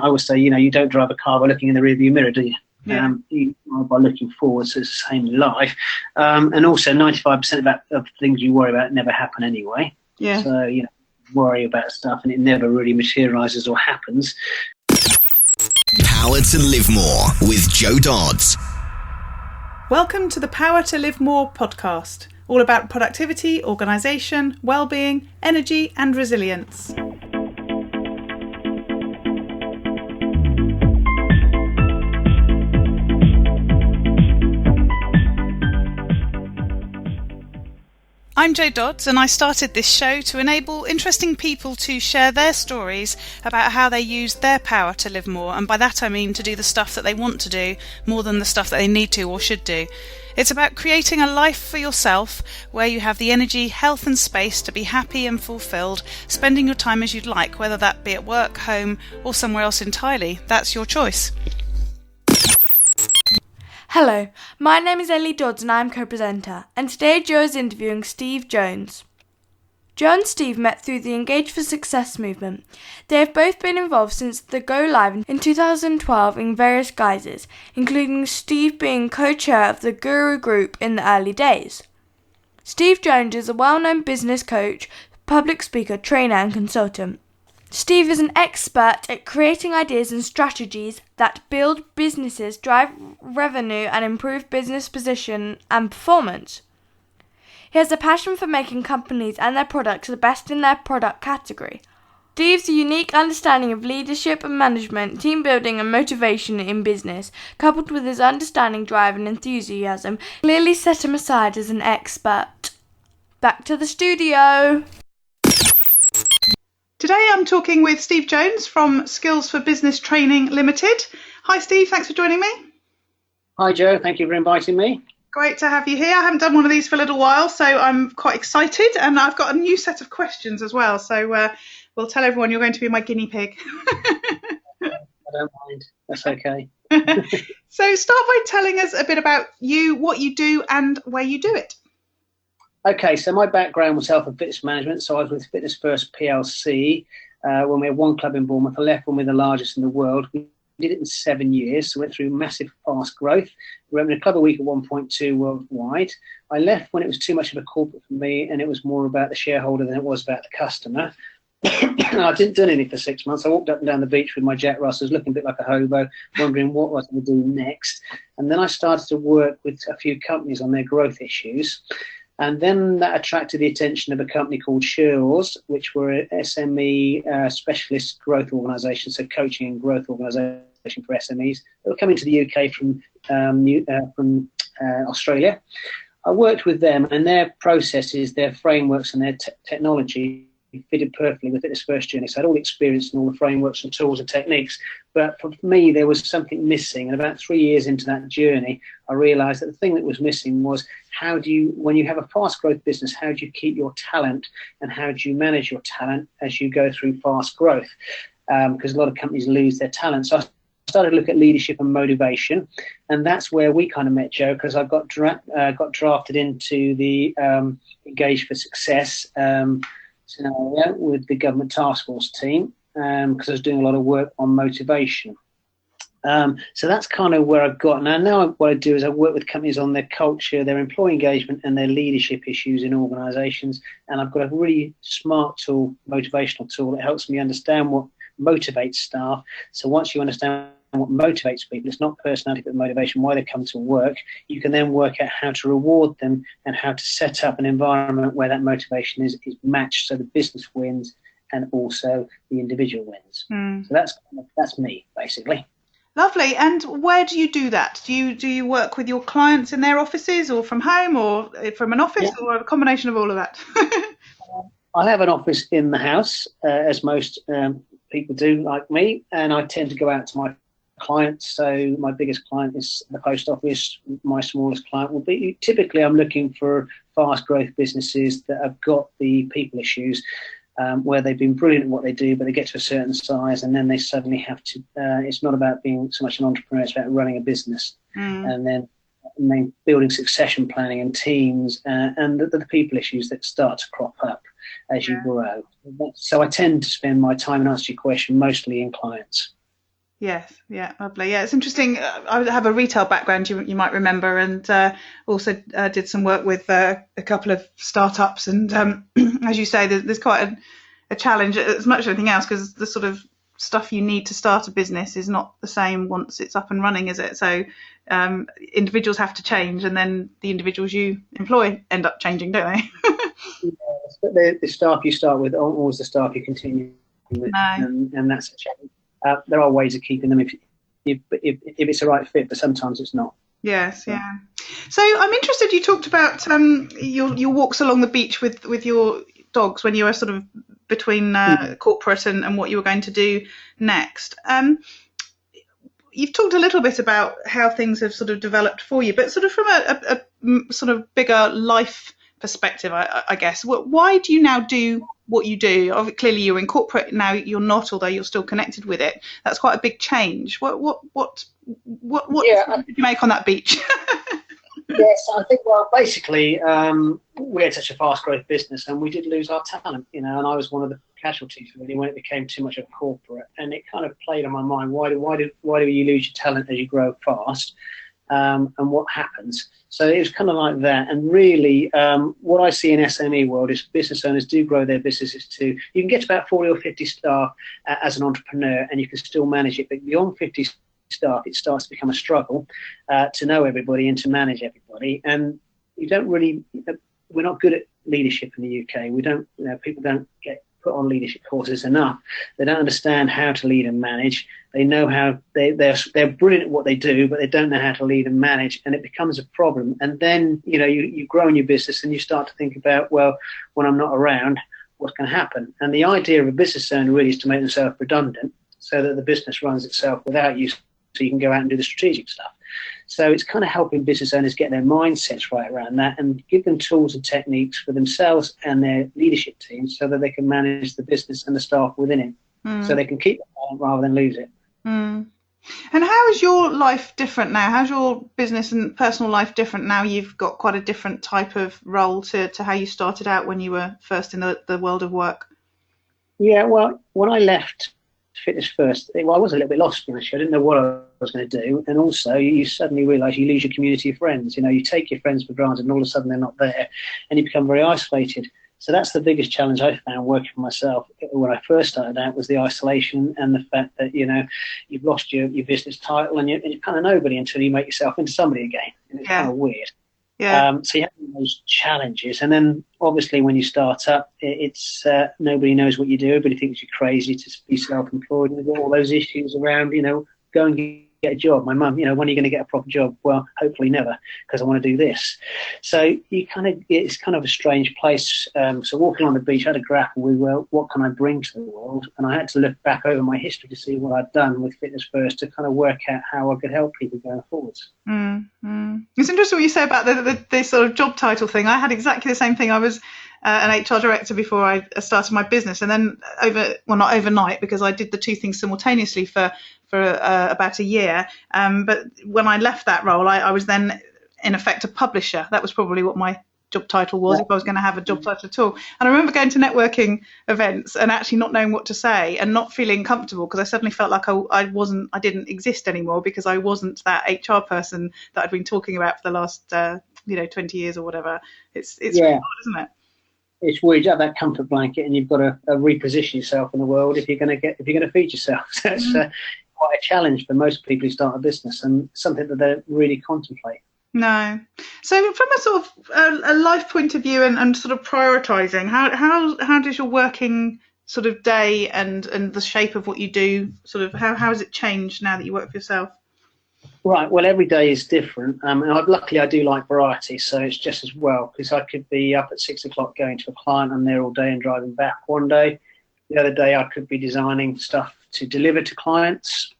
I always say, you don't drive a car by looking in the rearview mirror, do you? Yeah. You drive by looking forward, so it's the same in life. And also 95% of things you worry about never happen anyway. Yeah. So, worry about stuff and it never really materializes or happens. Power to Live More with Joe Dodds. Welcome to the Power to Live More podcast, all about productivity, organisation, well-being, energy and resilience. I'm Jo Dodds, and I started this show to enable interesting people to share their stories about how they use their power to live more, and by that I mean to do the stuff that they want to do more than the stuff that they need to or should do. It's about creating a life for yourself where you have the energy, health and space to be happy and fulfilled, spending your time as you'd like, whether that be at work, home or somewhere else entirely. That's your choice. Hello, my name is Ellie Dodds and I am co-presenter, and today Joe is interviewing Steve Jones. Joe and Steve met through the Engage for Success movement. They have both been involved since the go live in 2012 in various guises, including Steve being co-chair of the Guru Group in the early days. Steve Jones is a well-known business coach, public speaker, trainer and consultant. Steve is an expert at creating ideas and strategies that build businesses, drive revenue and improve business position and performance. He has a passion for making companies and their products the best in their product category. Steve's unique understanding of leadership and management, team building and motivation in business, coupled with his understanding, drive and enthusiasm, clearly set him aside as an expert. Back to the studio. Today I'm talking with Steve Jones from Skills for Business Training Limited. Hi Steve, thanks for joining me. Hi Joe, thank you for inviting me. Great to have you here. I haven't done one of these for a little while, so I'm quite excited, and I've got a new set of questions as well, so we'll tell everyone you're going to be my guinea pig. I don't mind, that's okay. So start by telling us a bit about you, what you do and where you do it. Okay, so my background was health and fitness management. So I was with Fitness First PLC when we had one club in Bournemouth. I left when we were the largest in the world. We did it in 7 years, so went through massive, fast growth. We were opening a club a week at 1.2 worldwide. I left when it was too much of a corporate for me, and it was more about the shareholder than it was about the customer. I didn't do anything for 6 months. I walked up and down the beach with my Jack Russells, looking a bit like a hobo, wondering what I was going to do next. And then I started to work with a few companies on their growth issues. And then that attracted the attention of a company called Shirlaws, which were an SME specialist growth organisation, so coaching and growth organisation for SMEs. They were coming to the UK from Australia. I worked with them, and their processes, their frameworks and their technology fitted perfectly with Fitness First journey. So I had all the experience and all the frameworks and tools and techniques. But for me, there was something missing. And about 3 years into that journey, I realised that the thing that was missing was how do you, when you have a fast growth business, how do you keep your talent and how do you manage your talent as you go through fast growth? Because a lot of companies lose their talent. So I started to look at leadership and motivation. And that's where we kind of met, Joe, because I got drafted into the Engage for Success scenario with the government task force team because I was doing a lot of work on motivation. So that's kind of where I've got. Now what I do is I work with companies on their culture, their employee engagement and their leadership issues in organisations. And I've got a really smart tool, motivational tool, that helps me understand what motivates staff. So once you understand what motivates people, it's not personality but motivation, why they come to work, you can then work out how to reward them and how to set up an environment where that motivation is matched so the business wins and also the individual wins. So that's me basically. Lovely. And where do you do that? Do you work with your clients in their offices or from home or from an office or a combination of all of that? I have an office in the house, as most people do like me, and I tend to go out to my clients. So my biggest client is the post office. My smallest client will be, typically I'm looking for fast growth businesses that have got the people issues, where they've been brilliant at what they do, but they get to a certain size and then they suddenly have to, it's not about being so much an entrepreneur, it's about running a business. And then building succession planning and teams and the people issues that start to crop up as you grow. So I tend to spend my time, and answer your question, mostly in clients. Yes, yeah, lovely. Yeah, it's interesting. I have a retail background, you might remember, and also did some work with a couple of startups. And as you say, there's quite a challenge as much as anything else, because the sort of stuff you need to start a business is not the same once it's up and running, is it? So individuals have to change, and then the individuals you employ end up changing, don't they? Yes, but the staff you start with aren't always the staff you continue with, No. and that's a challenge. There are ways of keeping them if it's the right fit, but sometimes it's not. Yes, yeah. So I'm interested. You talked about your walks along the beach with your dogs when you were sort of between corporate and what you were going to do next. You've talked a little bit about how things have sort of developed for you, but sort of from a sort of bigger life perspective, I guess. Why do you now do what you do? Clearly, you're in corporate now. You're not, although you're still connected with it. That's quite a big change. What did you make on that beach? Yes, I think, well, basically, we had such a fast growth business, and we did lose our talent, and I was one of the casualties really when it became too much of a corporate, and it kind of played on my mind. Why do you lose your talent as you grow fast, and what happens? So it was kind of like that. And really, what I see in SME world is business owners do grow their businesses too. You can get to about 40 or 50 staff as an entrepreneur, and you can still manage it, but beyond 50 staff, it starts to become a struggle to know everybody and to manage everybody. And you don't really, we're not good at leadership in the UK. We don't, people don't get put on leadership courses enough. They don't understand how to lead and manage. They know how they're brilliant at what they do, but they don't know how to lead and manage, and it becomes a problem. And then you grow in your business and you start to think about, well, when I'm not around, what's going to happen? And the idea of a business owner really is to make themselves redundant so that the business runs itself without you, so you can go out and do the strategic stuff. So it's kind of helping business owners get their mindsets right around that and give them tools and techniques for themselves and their leadership teams so that they can manage the business and the staff within it, so they can keep it rather than lose it. And how is your life different now? How's your business and personal life different now? You've got quite a different type of role to how you started out when you were first in the world of work. Yeah, well, when I left Fitness First, I was a little bit lost, I didn't know what I was going to do. And also you suddenly realise you lose your community of friends. You take your friends for granted and all of a sudden they're not there and you become very isolated. So that's the biggest challenge I found working for myself when I first started out, was the isolation and the fact that, you've lost your business title and you're kind of nobody until you make yourself into somebody again. And it's kind of weird. Yeah. So you have those challenges, and then obviously when you start up, it's nobody knows what you do. Everybody thinks you're crazy to be self-employed, and all those issues around, go and get a job. My mum, when are you going to get a proper job? Well, hopefully never, because I want to do this. So it's kind of a strange place. So walking on the beach, I had to grapple with, well, what can I bring to the world? And I had to look back over my history to see what I'd done with Fitness First to kind of work out how I could help people going forwards. It's interesting what you say about the sort of job title thing. I had exactly the same thing. I was an HR director before I started my business, and then not overnight, because I did the two things simultaneously for about a year. But when I left that role, I was then in effect a publisher. That was probably what my job title was, if I was going to have a job title at all. And I remember going to networking events and actually not knowing what to say and not feeling comfortable, because I suddenly felt like I didn't exist anymore, because I wasn't that HR person that I'd been talking about for the last 20 years or whatever. It's really hard, isn't it? It's weird. You have that comfort blanket, and you've got to reposition yourself in the world if you're going to feed yourself. So it's quite a challenge for most people who start a business, and something that they really contemplate. No. So from a sort of a life point of view and sort of prioritising, how does your working sort of day and the shape of what you do, sort of how has it changed now that you work for yourself? Right. Well, every day is different. And luckily I do like variety, so it's just as well, because I could be up at 6 o'clock going to a client and there all day and driving back one day. The other day I could be designing stuff to deliver to clients.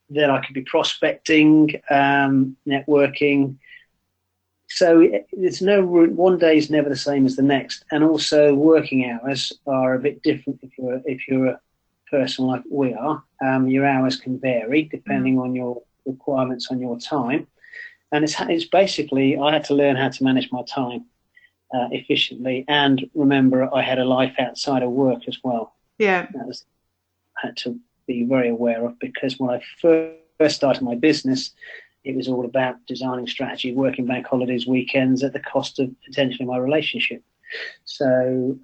Then I could be prospecting, networking. So there's no one day is never the same as the next. And also working hours are a bit different if you're a person like we are. Your hours can vary depending on your requirements on your time. And it's basically, I had to learn how to manage my time efficiently, and remember I had a life outside of work as well. Yeah. I had to be very aware of, because when I first started my business, it was all about designing strategy, working bank holidays, weekends at the cost of potentially my relationship. So,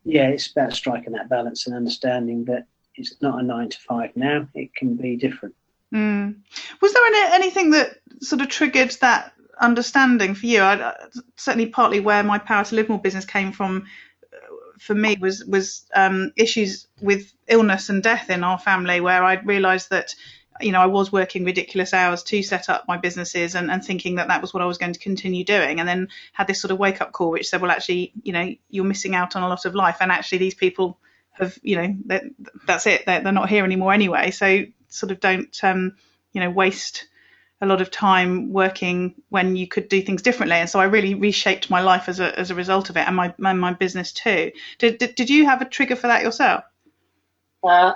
it's about striking that balance and understanding that it's not a 9 to 5 now. It can be different. Was there anything that sort of triggered that understanding for you? Certainly partly where my Power to Live More business came from for me was issues with illness and death in our family, where I realised that, I was working ridiculous hours to set up my businesses and thinking that was what I was going to continue doing, and then had this sort of wake up call which said, well, actually, you're missing out on a lot of life, and actually these people have, that's it, they're not here anymore anyway, so sort of don't waste a lot of time working when you could do things differently. And so I really reshaped my life as a result of it, and my business too. Did you have a trigger for that yourself? I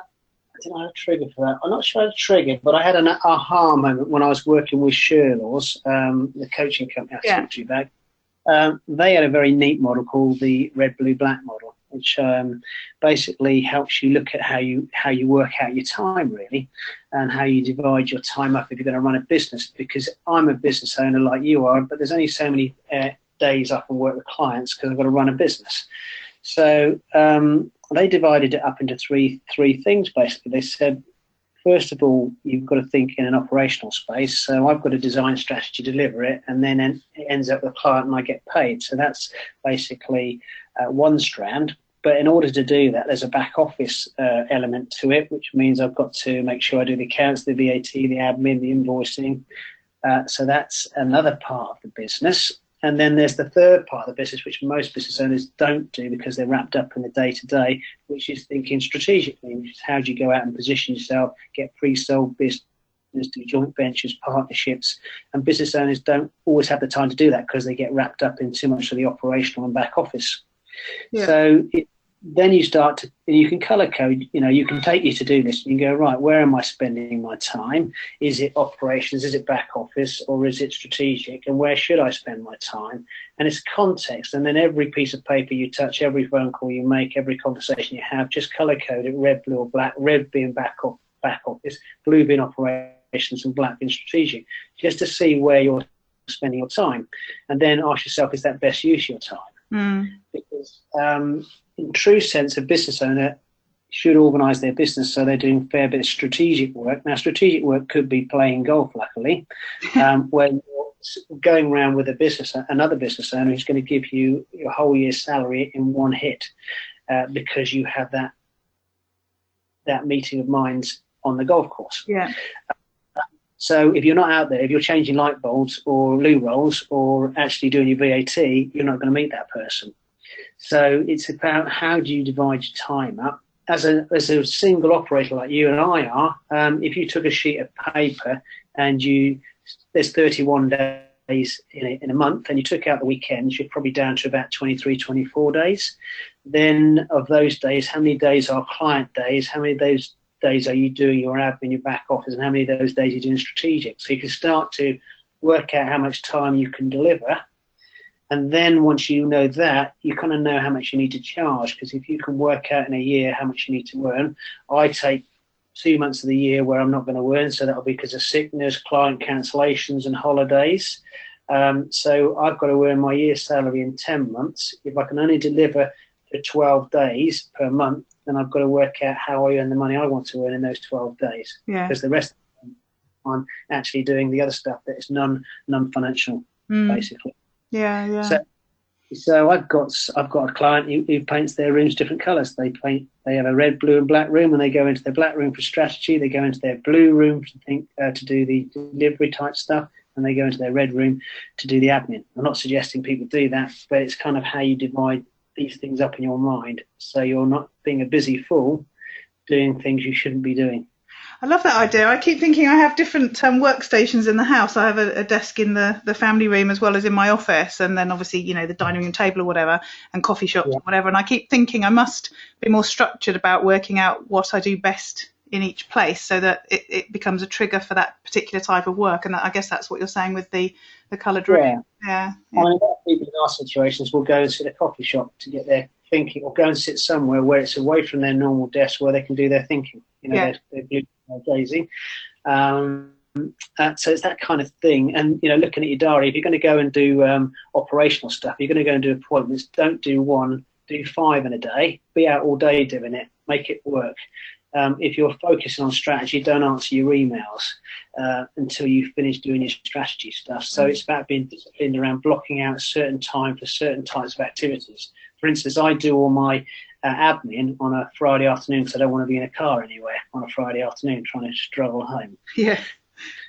didn't have a trigger for that. I'm not sure I had a trigger, but I had an aha moment when I was working with Shirlaws, the coaching company I talked to you about. They had a very neat model called the red, blue, black model, which basically helps you look at how you work out your time, really, and how you divide your time up if you're going to run a business. Because I'm a business owner like you are, but there's only so many days I can work with clients because I've got to run a business. So they divided it up into three things, basically. They said, first of all, you've got to think in an operational space. So I've got a design strategy to deliver it, and then it ends up with a client and I get paid. So that's basically one strand. But in order to do that, there's a back office element to it, which means I've got to make sure I do the accounts, the VAT, the admin, the invoicing. So that's another part of the business. And then there's the third part of the business, which most business owners don't do because they're wrapped up in the day-to-day, which is thinking strategically, which is how do you go out and position yourself, get pre-sold business, do joint ventures, partnerships. And business owners don't always have the time to do that because they get wrapped up in too much of the operational and back office. Yeah. So then you start to, you can color code, you can take your to-do list and you go, right, where am I spending my time? Is it operations? Is it back office? Or is it strategic? And where should I spend my time? And it's context. And then every piece of paper you touch, every phone call you make, every conversation you have, just color code it, red, blue, or black, red being back office, blue being operations, and black being strategic, just to see where you're spending your time. And then ask yourself, is that best use of your time? Because in true sense, a business owner should organise their business so they're doing a fair bit of strategic work. Now, strategic work could be playing golf, luckily, when you're going around with another business owner who's going to give you your whole year's salary in one hit because you have that meeting of minds on the golf course. Yeah. So if you're not out there, if you're changing light bulbs or loo rolls or actually doing your VAT, you're not going to meet that person. So it's about how do you divide your time up. As a single operator like you and I are, if you took a sheet of paper and there's 31 days in a month and you took out the weekends, you're probably down to about 23, 24 days. Then of those days, how many days are client days? How many of those days are you doing your admin, your back office, and how many of those days are you doing strategic? So you can start to work out how much time you can deliver. And then once you know that, you kind of know how much you need to charge. Because if you can work out in a year how much you need to earn, I take 2 months of the year where I'm not going to earn. So that'll be because of sickness, client cancellations and holidays. So I've got to earn my year's salary in 10 months. If I can only deliver for 12 days per month, then I've got to work out how I earn the money I want to earn in those 12 days. Yeah. Because the rest of the time, I'm actually doing the other stuff that is non-financial, basically. Yeah. So I've got a client who paints their rooms different colours. They have a red, blue, and black room, and they go into their black room for strategy. They go into their blue room to do the delivery type stuff, and they go into their red room to do the admin. I'm not suggesting people do that, but it's kind of how you divide these things up in your mind, so you're not being a busy fool doing things you shouldn't be doing. I love that idea. I keep thinking I have different workstations in the house. I have a desk in the family room as well as in my office, and then obviously, the dining room table or whatever, and coffee shops or whatever. And I keep thinking I must be more structured about working out what I do best in each place so that it becomes a trigger for that particular type of work. And I guess that's what you're saying with the coloured room. Yeah. I mean, people in our situations will go to the coffee shop to get their thinking, or go and sit somewhere where it's away from their normal desk where they can do their thinking. They're gazing. So it's that kind of thing. And looking at your diary, if you're going to go and do operational stuff, you're going to go and do appointments, don't do one, do 5 in a day. Be out all day doing it. Make it work. If you're focusing on strategy, don't answer your emails until you finish doing your strategy stuff. So it's about being disciplined around blocking out a certain time for certain types of activities. For instance, I do all my admin on a Friday afternoon because I don't want to be in a car anywhere on a Friday afternoon trying to struggle home. Yeah.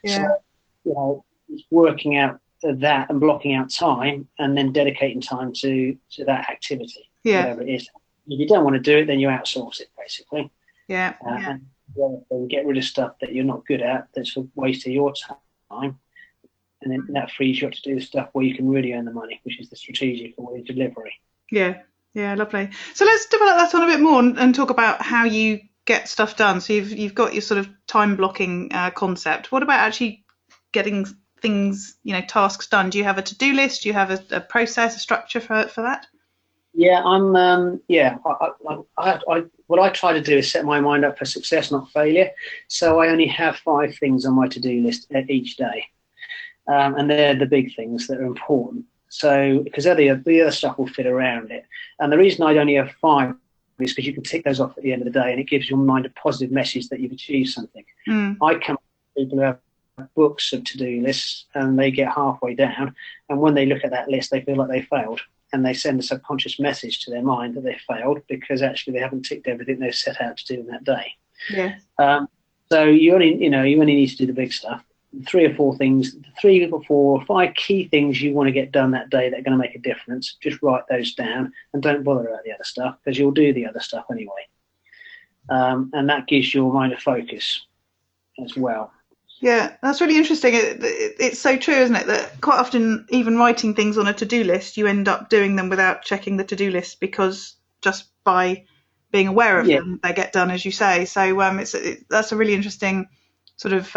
So, it's working out that and blocking out time and then dedicating time to that activity, whatever it is. If you don't want to do it, then you outsource it, basically. Yeah. And the other thing, get rid of stuff that you're not good at, that's a waste of your time. And then that frees you up to do the stuff where you can really earn the money, which is the strategic or the delivery. Yeah, lovely. So let's develop that on a bit more and talk about how you get stuff done. So you've got your sort of time blocking concept. What about actually getting things, tasks done? Do you have a to-do list? Do you have a process, a structure for that? Yeah, what I try to do is set my mind up for success, not failure. So I only have 5 things on my to-do list each day. And they're the big things that are important. So, because the other stuff will fit around it. And the reason I only have 5 is because you can tick those off at the end of the day, and it gives your mind a positive message that you've achieved something. I come to people who have books of to-do lists, and they get halfway down, and when they look at that list, they feel like they failed. And they send a subconscious message to their mind that they failed because actually they haven't ticked everything they've set out to do in that day. Yeah. So you only need to do the big stuff. 3 or 4 things, 3 or 4 or 5 key things you want to get done that day that are going to make a difference. Just write those down and don't bother about the other stuff because you'll do the other stuff anyway. And that gives your mind a focus as well. Yeah, that's really interesting. It's so true, isn't it, that quite often even writing things on a to-do list, you end up doing them without checking the to-do list because just by being aware of them, they get done, as you say. So that's a really interesting sort of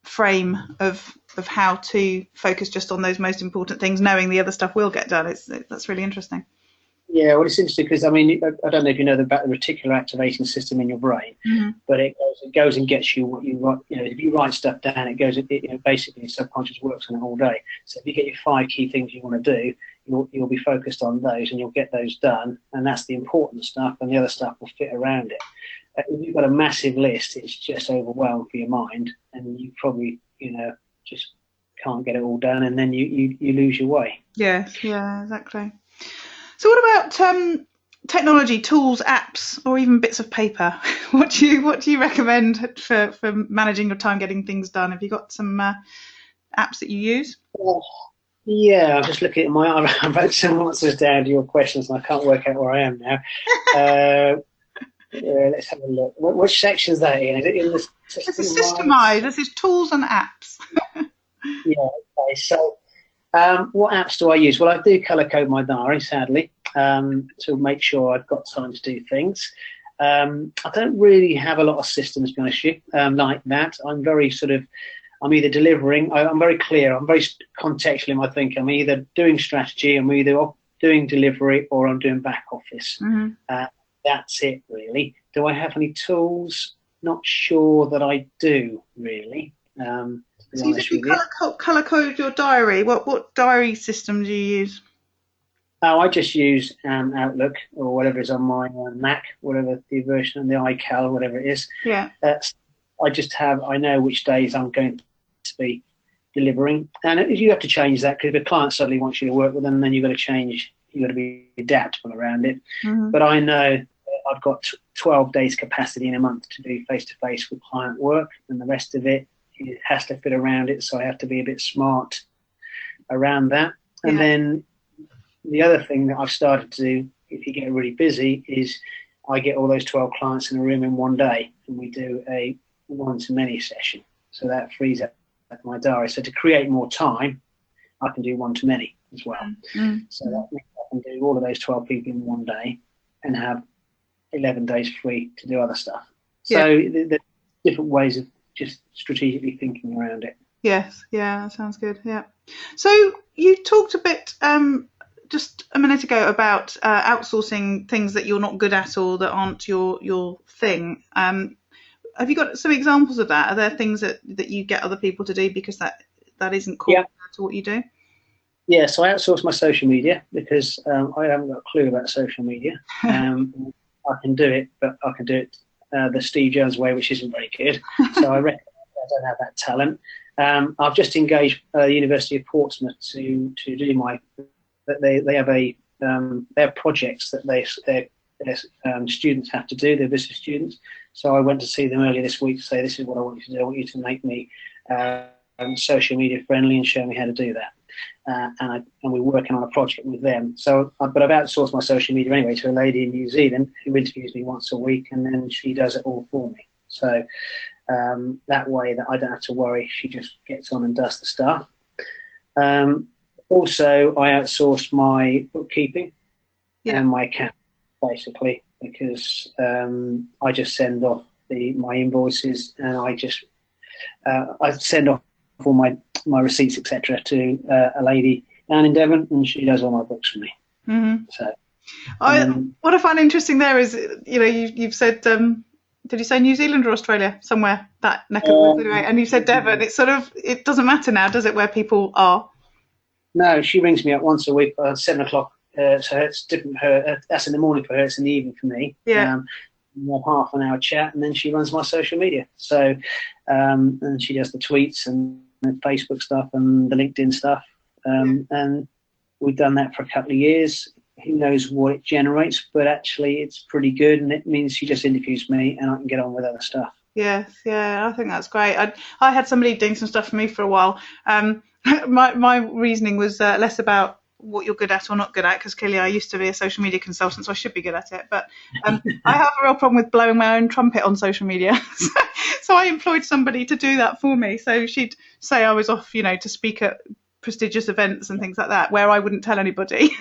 frame of how to focus just on those most important things, knowing the other stuff will get done. That's really interesting. Yeah, well, it's interesting because, I don't know if you know about the reticular activating system in your brain, but it goes and gets you what you write. If you write stuff down, it goes, basically subconscious works on it all day. So if you get your 5 key things you want to do, you'll be focused on those and you'll get those done. And that's the important stuff, and the other stuff will fit around it. If you've got a massive list, it's just overwhelmed for your mind, and you probably, just can't get it all done, and then you lose your way. Yeah, exactly. So what about technology, tools, apps, or even bits of paper? What do you recommend for managing your time, getting things done? Have you got some apps that you use? Yeah, I'm just looking at I wrote some answers down to your questions, and I can't work out where I am now. Let's have a look. Which section is that in? Is it in the This is systemized. This is tools and apps. Yeah. Okay. So, what apps do I use? Well, I do colour code my diary, sadly, to make sure I've got time to do things. I don't really have a lot of systems, to be honest with you, like that. I'm very I'm either delivering. I'm very clear. I'm very contextual in my thinking. I'm either doing strategy, I'm either doing delivery, or I'm doing back office. That's it, really. Do I have any tools? Not sure that I do, really. So you colour code your diary. What diary system do you use? Oh, I just use Outlook or whatever is on my Mac, whatever the version, the iCal, whatever it is. Yeah. I know which days I'm going to be delivering. And you have to change that because if a client suddenly wants you to work with them, then you've got to change. You've got to be adaptable around it. But I know I've got 12 days capacity in a month to do face-to-face with client work, and the rest of it has to fit around it. So I have to be a bit smart around that. And then the other thing that I've started to do, if you get really busy, is I get all those 12 clients in a room in one day, and we do a one-to-many session. So that frees up my diary. So to create more time, I can do one-to-many as well. So that means I can do all of those 12 people in one day and have 11 days free to do other stuff. So there's different ways of just strategically thinking around it. Yes, that sounds good. Yeah. So you talked a bit just a minute ago about outsourcing things that you're not good at or that aren't your thing. Have you got some examples of that? Are there things that you get other people to do because that isn't core to what you do? Yeah, so I outsource my social media because I haven't got a clue about social media. I can do it, but I can do it the Steve Jones way, which isn't very good. So I reckon I don't have that talent. I've just engaged University of Portsmouth to do my. They have projects that their students have to do. Their business students. So I went to see them earlier this week to say, this is what I want you to do. I want you to make me social media friendly and show me how to do that. And we're working on a project with them. So, but I've outsourced my social media anyway to a lady in New Zealand who interviews me once a week, and then she does it all for me. So that way that I don't have to worry. She just gets on and does the stuff. Also, I outsourced my bookkeeping and my account, basically, because I just send off my invoices, and I send off all my receipts, etc., to a lady down in Devon, and she does all my books for me. Mm-hmm. So, what I find interesting there is, you've said, did you say New Zealand or Australia? Somewhere that neck of the woods anyway. And you said Devon. It's it doesn't matter now, does it, where people are? No, she rings me up once a week at 7 o'clock. So it's different. That's in the morning for her. It's in the evening for me. Yeah. We have half an hour chat, and then she runs my social media. So, and she does the tweets and the Facebook stuff and the LinkedIn stuff. And we've done that for a couple of years. Who knows what it generates, but actually it's pretty good, and it means she just interviews me and I can get on with other stuff. Yes, yeah, I think that's great. I had somebody doing some stuff for me for a while. My reasoning was less about what you're good at or not good at, because clearly I used to be a social media consultant, so I should be good at it. But I have a real problem with blowing my own trumpet on social media. So I employed somebody to do that for me. So she'd say I was off, to speak at prestigious events and things like that, where I wouldn't tell anybody,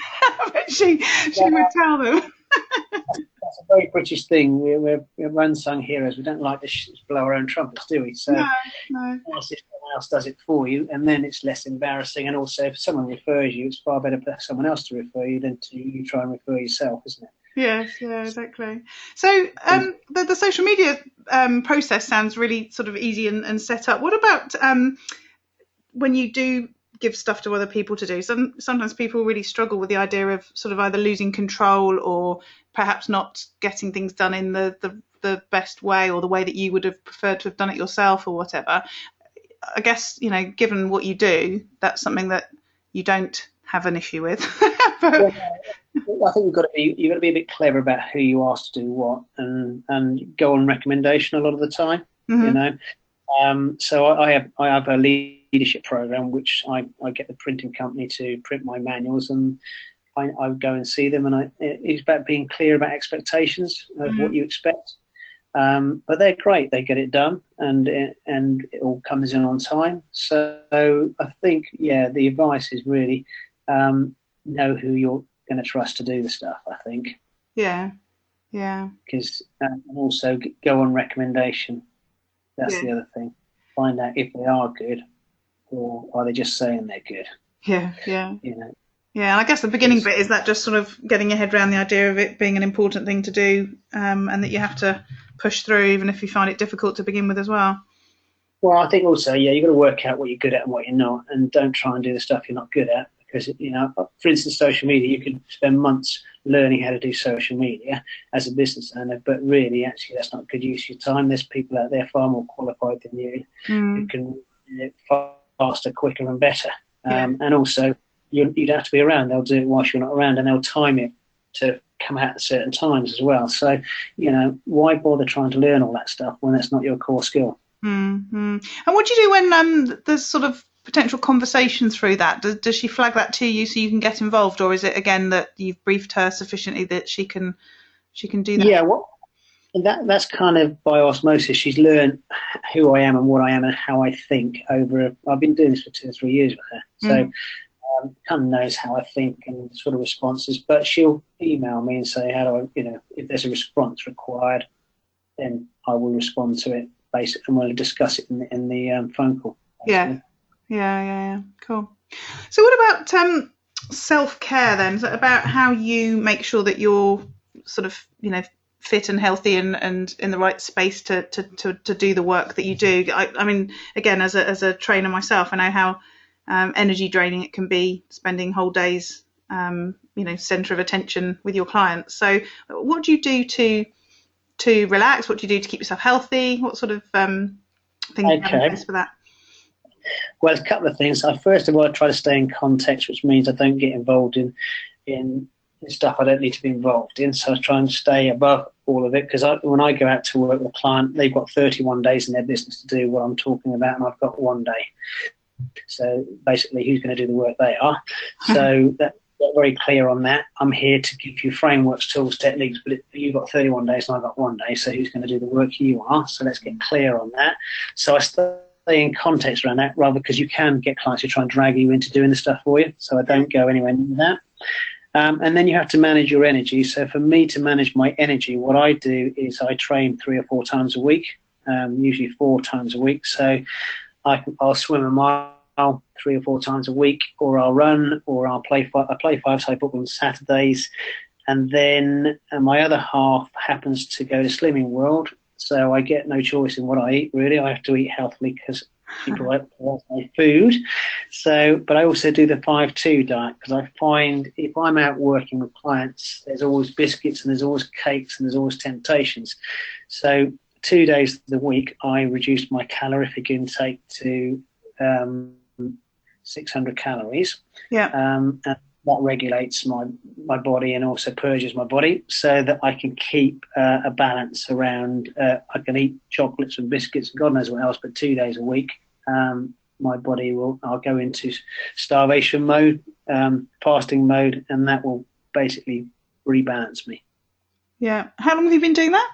but she would tell them. That's a very British thing. We're unsung heroes. We don't like to blow our own trumpets, do we? So no. If someone else does it for you, and then it's less embarrassing. And also, if someone refers you, it's far better for someone else to refer you than to you try and refer yourself, isn't it? Yes, yeah, exactly. So the social media process sounds really sort of easy and set up. What about when you do give stuff to other people to do? Sometimes people really struggle with the idea of sort of either losing control or perhaps not getting things done in the best way, or the way that you would have preferred to have done it yourself, or whatever. I guess, given what you do, that's something that you don't have an issue with. Well, I think you've got to be a bit clever about who you ask to do what, and go on recommendation a lot of the time. Mm-hmm. So I have a leadership program which I get the printing company to print my manuals, and I go and see them, and it's about being clear about expectations of what you expect. But they're great; they get it done, and it all comes in on time. So I think, the advice is really know who you're going to trust to do the stuff. I think. Yeah. Because and also go on recommendation. That's the other thing. Find out if they are good, or are they just saying they're good. Yeah. Yeah, and I guess the beginning bit is that just sort of getting your head around the idea of it being an important thing to do, and that you have to push through even if you find it difficult to begin with as well. Well, I think also, you've got to work out what you're good at and what you're not, and don't try and do the stuff you're not good at, because, for instance, social media, you could spend months learning how to do social media as a business owner, but really, actually, that's not good use of your time. There's people out there far more qualified than you who can do it faster, quicker, and better. And also, you'd have to be around. They'll do it whilst you're not around, and they'll time it to come out at certain times as well. So, why bother trying to learn all that stuff when that's not your core skill? Mm-hmm. And what do you do when there's sort of potential conversation through that? Does she flag that to you so you can get involved, or is it again that you've briefed her sufficiently that she can do that? Yeah, well, that's kind of by osmosis. She's learned who I am and what I am and how I think I've been doing this for 2 or 3 years with her. So kind of knows how I think and sort of responses, but she'll email me and say, how do I, if there's a response required, then I will respond to it basically, and we'll discuss it in the phone call. Basically. Yeah. Cool. So what about self-care then? Is it about how you make sure that you're sort of, fit and healthy and in the right space to do the work that you do? I mean, again, as a trainer myself, I know how energy draining it can be, spending whole days, center of attention with your clients. So what do you do to relax? What do you do to keep yourself healthy? What sort of things do you have in place for that? Well, there's a couple of things. First of all, I try to stay in context, which means I don't get involved in stuff I don't need to be involved in. So I try and stay above all of it, because when I go out to work with a client, they've got 31 days in their business to do what I'm talking about, and I've got 1 day. So basically, who's going to do the work? They are. So they're very clear on that. I'm here to give you frameworks, tools, techniques, but you've got 31 days and I've got 1 day. So who's going to do the work? You are. So let's get clear on that. So I stay in context around that, rather, because you can get clients who try and drag you into doing the stuff for you. So I don't go anywhere near that. And then you have to manage your energy. So for me to manage my energy, what I do is I train 3 or 4 times a week, usually 4 times a week. So I'll swim a mile 3 or 4 times a week, or I'll run, or I play 5-side football on Saturdays. And then my other half happens to go to Slimming World. So I get no choice in what I eat, really. I have to eat healthily because people like my food. So, but I also do the 5-2 diet, because I find if I'm out working with clients, there's always biscuits and there's always cakes and there's always temptations. So 2 days of the week, I reduced my calorific intake to 600 calories. Yeah. And that regulates my body and also purges my body, so that I can keep a balance around. I can eat chocolates and biscuits and God knows what else, but 2 days a week, my body I'll go into starvation mode, fasting mode, and that will basically rebalance me. Yeah. How long have you been doing that?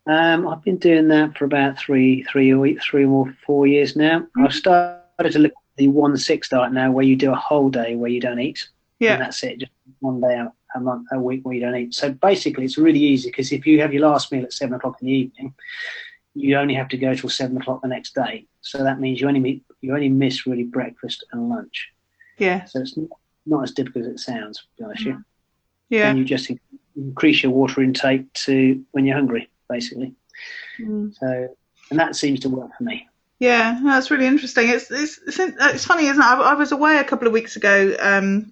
I've been doing that for about 3 or 4 years now. Mm-hmm. I've started to look at the 1-6 diet now, where you do a whole day where you don't eat. Yeah. And that's it, just 1 day a week where you don't eat. So basically it's really easy, because if you have your last meal at 7 o'clock in the evening, you only have to go till 7 o'clock the next day. So that means you only miss really breakfast and lunch. Yeah. So it's not as difficult as it sounds, to be honest with you. Yeah. And you just increase your water intake to when you're hungry, basically. So, and that seems to work for me. Yeah, that's really interesting. It's funny, isn't it? I was away a couple of weeks ago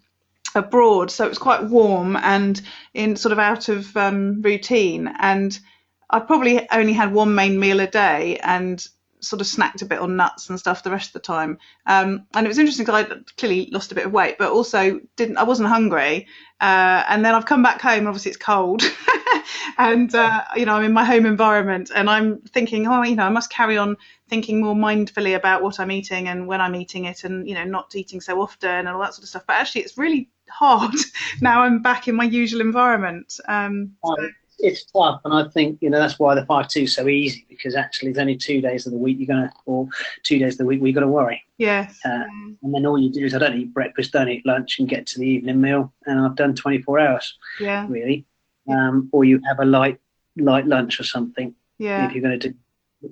abroad, so it was quite warm and in sort of out of routine, and I probably only had one main meal a day and sort of snacked a bit on nuts and stuff the rest of the time. And it was interesting because I clearly lost a bit of weight, but also I wasn't hungry. And then I've come back home, and obviously it's cold. And, I'm in my home environment, and I'm thinking, I must carry on thinking more mindfully about what I'm eating and when I'm eating it, and, not eating so often and all that sort of stuff. But actually it's really hard now I'm back in my usual environment. It's tough, and I think that's why the 5-2 is so easy, because actually it's only 2 days of the week or 2 days of the week where you've got to worry. Yes. And then all you do is I don't eat breakfast, don't eat lunch, and get to the evening meal, and I've done 24 hours. Yeah. Really. Or you have a light lunch or something. Yeah. If you're going to do.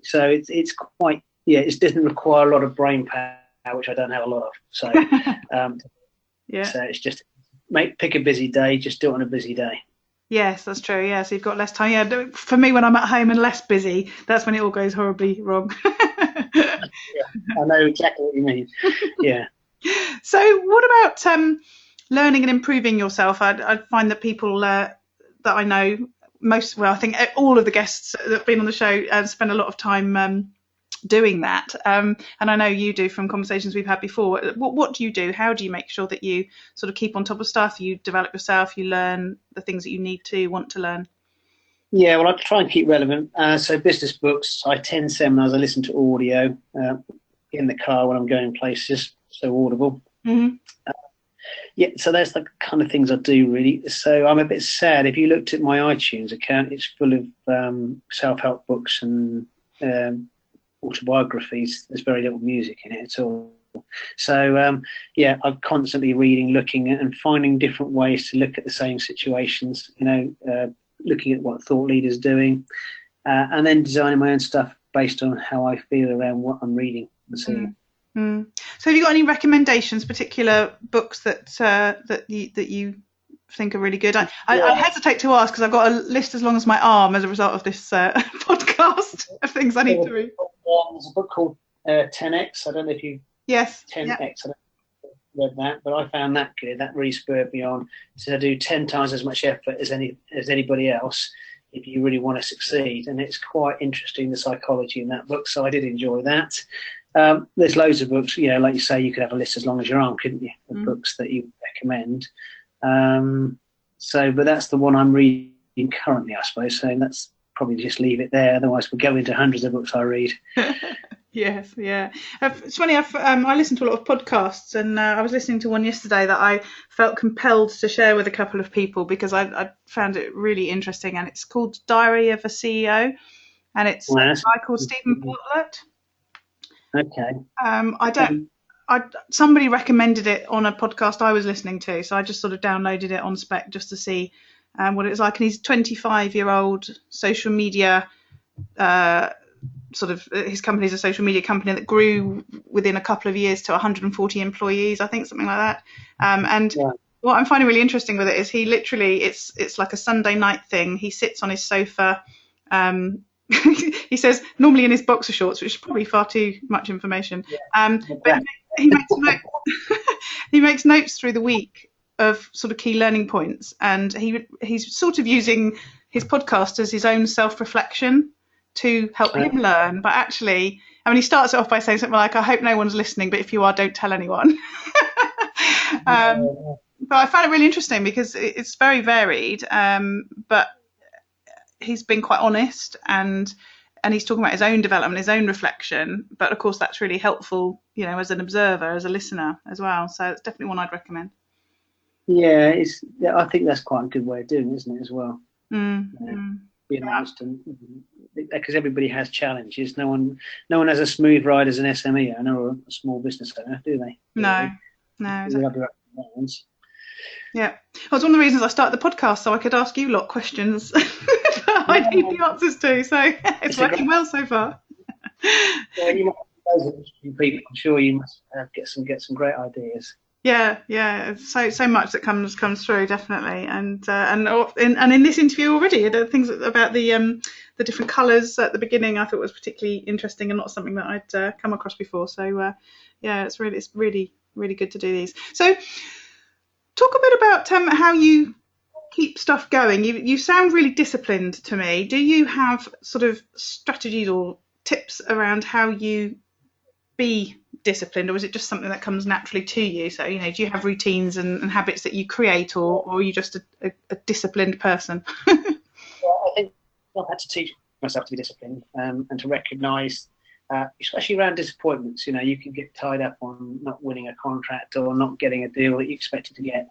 So it's quite it doesn't require a lot of brain power, which I don't have a lot of. So yeah. So it's just pick a busy day, just do it on a busy day. Yes, that's true. Yeah, so you've got less time. Yeah, for me, when I'm at home and less busy, that's when it all goes horribly wrong. Yeah, I know exactly what you mean. Yeah. So what about learning and improving yourself? I find that people that I know I think all of the guests that have been on the show spend a lot of time doing that. And I know you do from conversations we've had before. What do you do? How do you make sure that you sort of keep on top of stuff? You develop yourself, you learn the things that you want to learn? Yeah, well, I try and keep relevant. So business books, I attend seminars, I listen to audio in the car when I'm going places, so Audible. Mm-hmm. So that's the kind of things I do, really. So I'm a bit sad. If you looked at my iTunes account, it's full of self-help books and autobiographies. There's very little music in it at all. So I'm constantly reading, looking at, and finding different ways to look at the same situations, looking at what thought leaders are doing, and then designing my own stuff based on how I feel around what I'm reading and seeing. So have you got any recommendations, particular books that you think are really good? I hesitate to ask because I've got a list as long as my arm as a result of this podcast of things I need to read. There's a book called 10X. I don't know if you... Yes. 10X. Yeah. I don't read that, but I found that good. That really spurred me on to do 10 times as much effort as anybody else if you really want to succeed. And it's quite interesting, the psychology in that book. So I did enjoy that. There's loads of books, like you say, you could have a list as long as your arm, couldn't you, of books that you recommend. But that's the one I'm reading currently, I suppose. So that's probably just leave it there. Otherwise, we'll go into hundreds of books I read. Yes, yeah. It's funny, I listen to a lot of podcasts, and I was listening to one yesterday that I felt compelled to share with a couple of people because I found it really interesting, and it's called Diary of a CEO, and it's a guy called Stephen Bartlett. Okay. Somebody recommended it on a podcast I was listening to, so I just sort of downloaded it on spec just to see what it was like. And he's a 25-year-old social media his company's a social media company that grew within a couple of years to 140 employees, I think, something like that. What I'm finding really interesting with it is he literally, it's like a Sunday night thing. He sits on his sofa. He says normally in his boxer shorts, which is probably far too much information. But he makes notes. He makes notes through the week of sort of key learning points, and he's sort of using his podcast as his own self-reflection to help him learn. But actually, he starts it off by saying something like, I hope no one's listening, but if you are, don't tell anyone. But I found it really interesting because it's very varied, but he's been quite honest, and he's talking about his own development, his own reflection. But of course, that's really helpful, as an observer, as a listener as well. So it's definitely one I'd recommend. Yeah, I think that's quite a good way of doing it, isn't it, as well? Being honest, because everybody has challenges. No one has a smooth ride as an SME owner or a small business owner, do they? No, exactly. Yeah, well, it's one of the reasons I started the podcast, so I could ask you a lot of questions that I need the answers to. So it's working well so far. You must people. I'm sure you must get some great ideas. Yeah. So much that comes through, definitely, and in this interview already, the things about the different colours at the beginning I thought was particularly interesting and not something that I'd come across before. So it's really good to do these. So talk a bit about how you keep stuff going. You sound really disciplined to me. Do you have sort of strategies or tips around how you be disciplined, or is it just something that comes naturally to you? So, do you have routines and habits that you create, or are you just a disciplined person? Well, I think I've had to teach myself to be disciplined and to recognise, especially around disappointments. You can get tied up on not winning a contract or not getting a deal that you expected to get,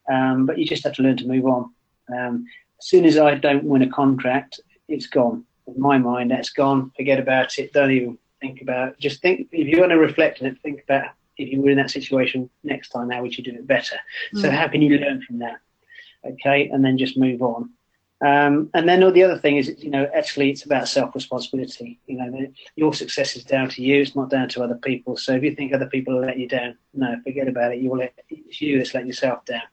but you just have to learn to move on. As soon as I don't win a contract, it's gone. In my mind, that's gone. Forget about it. Don't even think about it. Just think, if you want to reflect on it, think about if you were in that situation next time, how would you do it better? So how can you learn from that? Okay, and then just move on. And then the other thing is, actually it's about self-responsibility. Your success is down to you. It's not down to other people. So if you think other people will let you down, no, forget about it. It's you that's letting yourself down.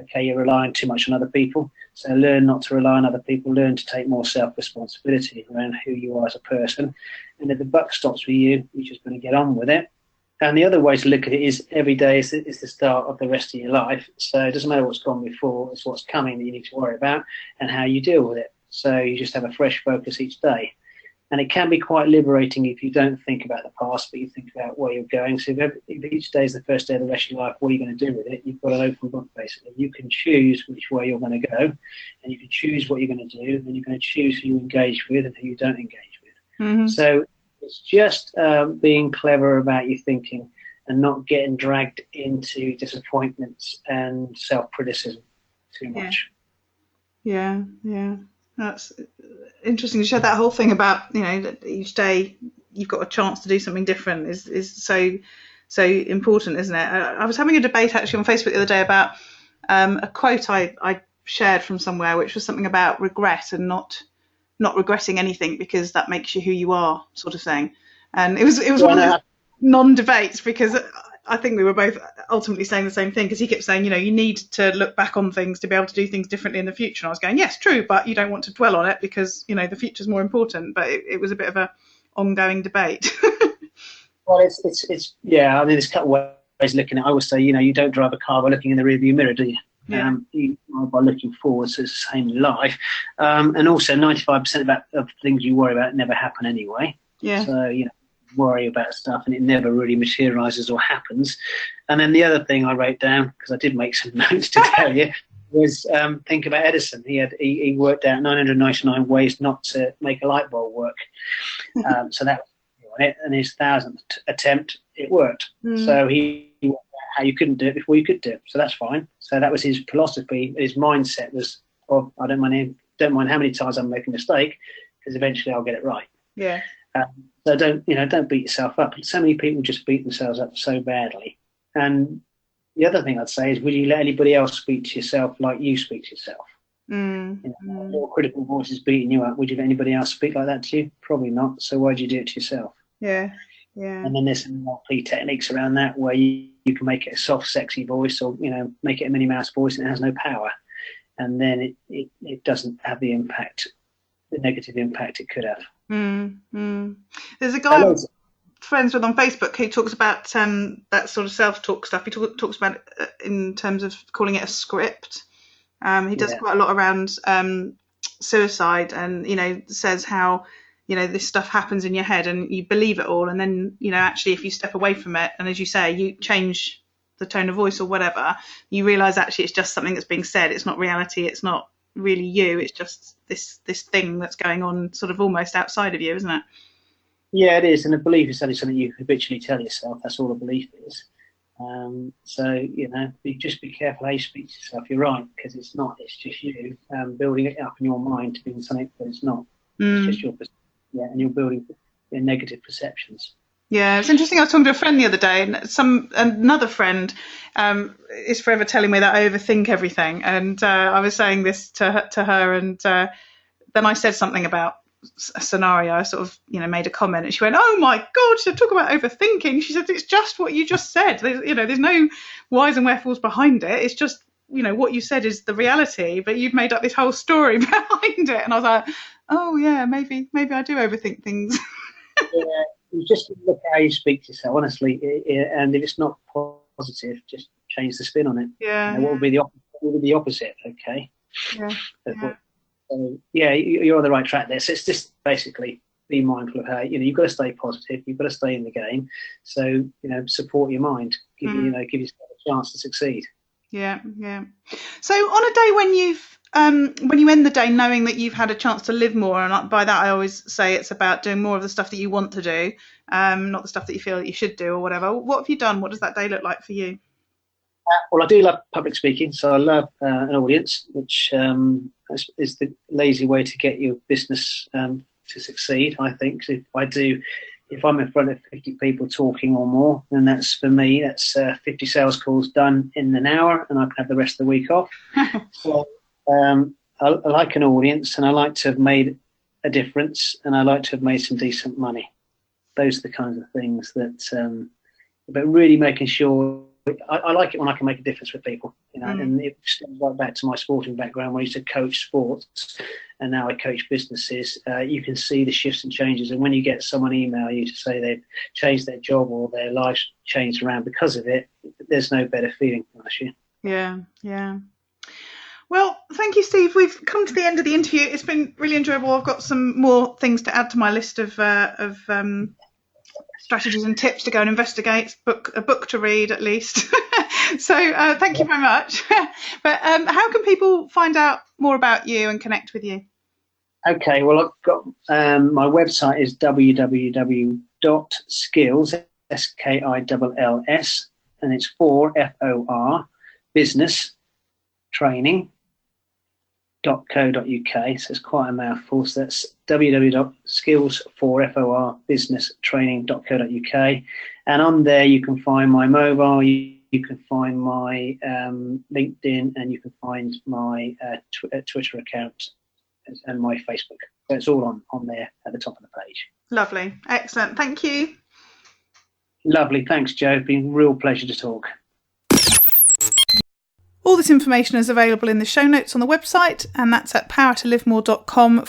Okay, you're relying too much on other people. So learn not to rely on other people. Learn to take more self-responsibility around who you are as a person. And if the buck stops with you, you're just going to get on with it. And the other way to look at it is every day is the start of the rest of your life. So it doesn't matter what's gone before, it's what's coming that you need to worry about and how you deal with it. So you just have a fresh focus each day. And it can be quite liberating if you don't think about the past, but you think about where you're going. So if each day is the first day of the rest of your life, what are you going to do with it? You've got an open book, basically. You can choose which way you're going to go, and you can choose what you're going to do, and you're going to choose who you engage with and who you don't engage with. Mm-hmm. So it's just being clever about your thinking and not getting dragged into disappointments and self-criticism too much. Yeah. That's interesting. You shared that whole thing about, that each day you've got a chance to do something different is so important, isn't it? I was having a debate actually on Facebook the other day about a quote I shared from somewhere, which was something about regret and not regretting anything because that makes you who you are, sort of thing. And it was one of those, non-debates, because I think we were both ultimately saying the same thing, because he kept saying, you need to look back on things to be able to do things differently in the future. And I was going, yes, true, but you don't want to dwell on it because, the future's more important. But it was a bit of a ongoing debate. Well, it's yeah. I mean, there's a couple of ways of looking at it. I always say, you don't drive a car by looking in the rearview mirror, do you? Yeah. You drive by looking forward, so it's the same in life. And also, 95% of things you worry about never happen anyway. Yeah. So, worry about stuff and it never really materializes or happens. And then the other thing I wrote down, because I did make some notes to tell you, was think about Edison. He worked out 999 ways not to make a light bulb work. So that was on it, and his 1000th attempt, it worked. So he worked out how you couldn't do it before you could do it. So that's fine. So that was his philosophy. His mindset was, I don't mind how many times I make a mistake, because eventually I'll get it right. Yeah. So don't beat yourself up. So many people just beat themselves up so badly. And the other thing I'd say is, would you let anybody else speak to yourself like you speak to yourself? Your critical voice is beating you up. Would you let anybody else speak like that to you? Probably not. So why'd you do it to yourself? Yeah. And then there's some NLP techniques around that where you can make it a soft, sexy voice, or make it a Minnie Mouse voice, and it has no power. And then it doesn't have the negative impact it could have. There's a guy I'm friends with on Facebook who talks about that sort of self-talk stuff. He talks about it in terms of calling it a script. He does quite a lot around suicide, and says how this stuff happens in your head and you believe it all, and then actually if you step away from it and, as you say, you change the tone of voice or whatever, you realize actually it's just something that's being said. It's not reality. It's not really you. It's just this thing that's going on sort of almost outside of you, isn't it? Yeah, it is. And a belief is only something you habitually tell yourself. That's all a belief is. So just be careful how you speak to yourself. You're right, because it's not. It's just you building it up in your mind to being something that it's not. It's just your and you're building negative perceptions. Yeah, it's interesting. I was talking to a friend the other day, and another friend is forever telling me that I overthink everything. And I was saying this to her, and then I said something about a scenario. I sort of, made a comment, and she went, "Oh my God!" She said, "Talk about overthinking." She said, "It's just what you just said. There's no whys and wherefores behind it. It's just, what you said is the reality, but you've made up this whole story behind it." And I was like, "Oh yeah, maybe I do overthink things." Yeah. You just look at how you speak to yourself, honestly, and if it's not positive, just change the spin on it. Yeah. What would be the opposite? What would be the opposite? Okay. Yeah. You're on the right track there. So it's just basically be mindful of how you've got to stay positive. You've got to stay in the game. So support your mind. Give yourself a chance to succeed. Yeah. So on a day when you end the day knowing that you've had a chance to live more, and by that I always say it's about doing more of the stuff that you want to do, not the stuff that you feel that you should do or whatever. What have you done? What does that day look like for you? Well, I do love public speaking, so I love an audience, which is the lazy way to get your business to succeed, I think. So if I'm in front of 50 people talking or more, then that's 50 sales calls done in an hour, and I can have the rest of the week off. So I like an audience, and I like to have made a difference, and I like to have made some decent money. Those are the kinds of things that, but really making sure, I like it when I can make a difference with people, and it stems right back to my sporting background when I used to coach sports, and now I coach businesses. You can see the shifts and changes, and when you get someone email you to say they've changed their job or their life changed around because of it, there's no better feeling, actually. Yeah. Well, thank you, Steve. We've come to the end of the interview. It's been really enjoyable. I've got some more things to add to my list of strategies and tips to go and investigate. A book to read, at least. So thank you very much. But how can people find out more about you and connect with you? Okay, well, I've got my website is www.skills, SKILLS, and it's for FOR, business training.co.uk. So it's quite a mouthful. So that's www.skills4forbusinesstraining.co.uk, and on there you can find my mobile, you can find my LinkedIn, and you can find my Twitter account and my Facebook. So it's all on there at the top of the page. Lovely, excellent, thank you. Lovely. Thanks, Joe. It's been a real pleasure to talk. All this information is available in the show notes on the website, and that's at powertolivemore.com/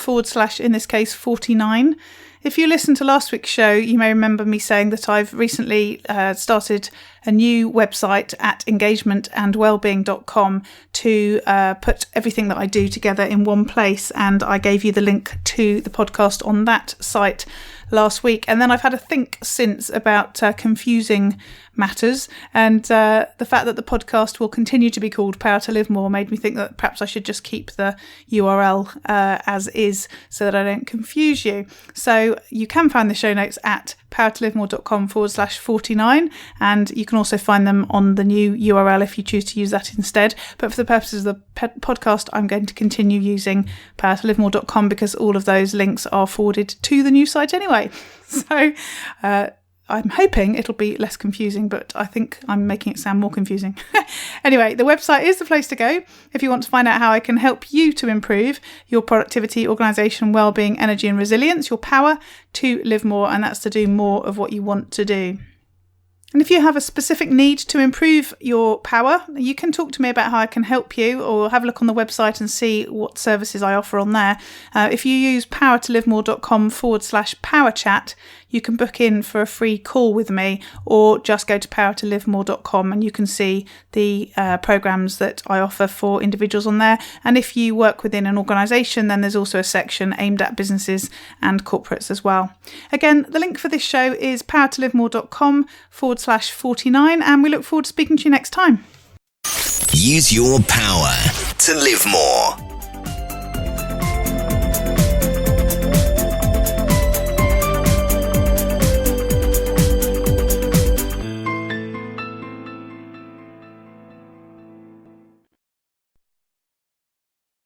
in this case 49. If you listened to last week's show, you may remember me saying that I've recently started a new website at engagementandwellbeing.com to put everything that I do together in one place, and I gave you the link to the podcast on that site last week. And then I've had a think since about confusing matters, and the fact that the podcast will continue to be called Power to Live More made me think that perhaps I should just keep the URL as is so that I don't confuse you. So you can find the show notes at powertolivemore.com/49, and you can also find them on the new URL if you choose to use that instead. But for the purposes of the podcast, I'm going to continue using powertolivemore.com because all of those links are forwarded to the new site anyway. So I'm hoping it'll be less confusing, but I think I'm making it sound more confusing. Anyway, the website is the place to go if you want to find out how I can help you to improve your productivity, organisation, well-being, energy and resilience, your power to live more, and that's to do more of what you want to do. And if you have a specific need to improve your power, you can talk to me about how I can help you, or have a look on the website and see what services I offer on there. If you use powertolivemore.com/power chat, you can book in for a free call with me, or just go to powertolivemore.com and you can see the programs that I offer for individuals on there. And if you work within an organisation, then there's also a section aimed at businesses and corporates as well. Again, the link for this show is powertolivemore.com/49, and we look forward to speaking to you next time. Use your power to live more.